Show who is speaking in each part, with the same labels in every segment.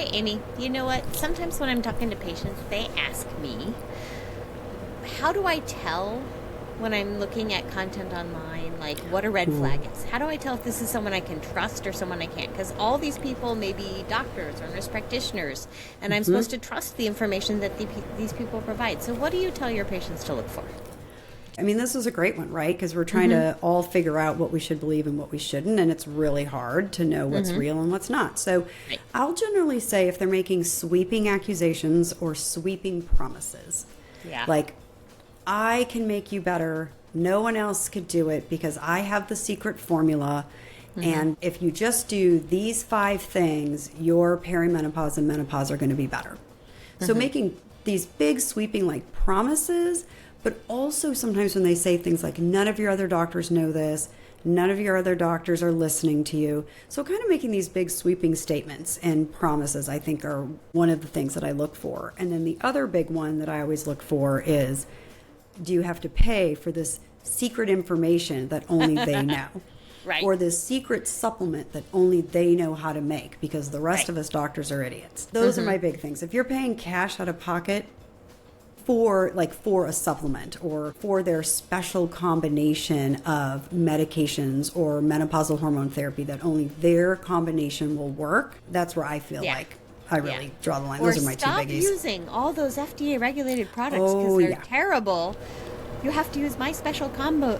Speaker 1: Hi, Amy. You know what? Sometimes when I'm talking to patients, they ask me, how do I tell when I'm looking at content online, like what a red flag is? How do I tell if this is someone I can trust or someone I can't? Because all these people may be doctors or nurse practitioners, and I'm supposed to trust the information that these people provide. So what do you tell your patients to look for?
Speaker 2: I mean, this is a great one, right? Because we're trying to all figure out what we should believe and what we shouldn't, and it's really hard to know what's real and what's not. So I'll generally say if they're making sweeping accusations or sweeping promises, like, I can make you better, no one else could do it because I have the secret formula, and if you just do these 5 things, your perimenopause and menopause are going to be better. So making these big sweeping like promises, but also sometimes when they say things like, none of your other doctors know this, none of your other doctors are listening to you. So kind of making these big sweeping statements and promises, I think, are one of the things that I look for. And then the other big one that I always look for is, do you have to pay for this secret information that only they know? Or this secret supplement that only they know how to make, because the rest of us doctors are idiots. Those are my big things. If you're paying cash out of pocket for a supplement or for their special combination of medications or menopausal hormone therapy that only their combination will work, that's where I feel like I really draw the line.
Speaker 1: Or
Speaker 2: those are my 2 biggies.
Speaker 1: Stop using all those FDA-regulated products because they're terrible. You have to use my special compound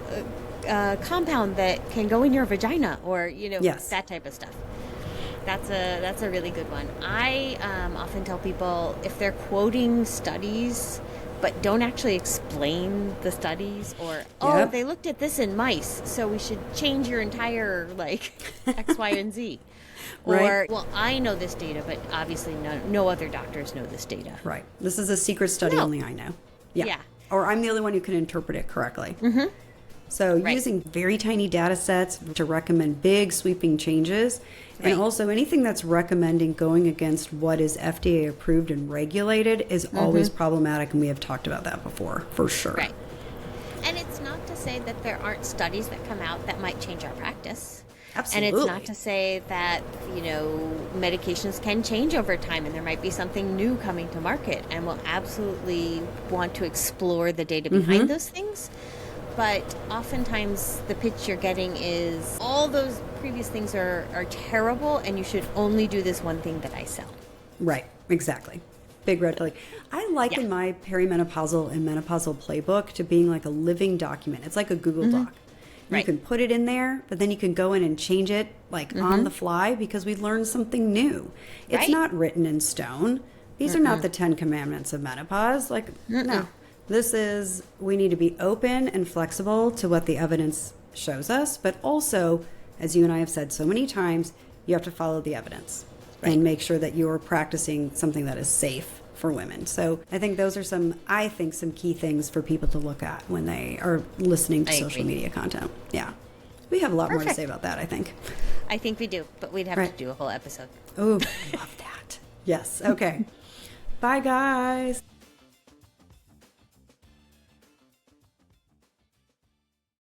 Speaker 1: that can go in your vagina, or that type of stuff. That's a really good one. I often tell people, if they're quoting studies but don't actually explain the studies, or they looked at this in mice, so we should change your entire X, Y, and Z. Or, well, I know this data, but obviously no other doctors know this data. Right.
Speaker 2: This is a secret study only I know. Yeah. Or I'm the only one who can interpret it correctly. So using very tiny data sets to recommend big sweeping changes, and also anything that's recommending going against what is FDA approved and regulated is always problematic, and we have talked about that before, for sure.
Speaker 1: Right. And it's not to say that there aren't studies that come out that might change our practice.
Speaker 2: Absolutely.
Speaker 1: And it's not to say that, medications can change over time and there might be something new coming to market, and we'll absolutely want to explore the data behind those things. But oftentimes the pitch you're getting is, all those previous things are terrible and you should only do this one thing that I sell.
Speaker 2: Right, exactly. Big red flag. I liken my perimenopausal and menopausal playbook to being like a living document. It's like a Google Doc. You can put it in there, but then you can go in and change it on the fly because we learned something new. It's not written in stone. These are not the 10 commandments of menopause. No. This is, we need to be open and flexible to what the evidence shows us, but also, as you and I have said so many times, you have to follow the evidence and make sure that you're practicing something that is safe for women. So I think those are some key things for people to look at when they are listening to social media content. Yeah. We have a lot more to say about that, I think.
Speaker 1: I think we do, but we'd have to do a whole episode.
Speaker 2: Oh, I love that. Yes. Okay. Bye, guys.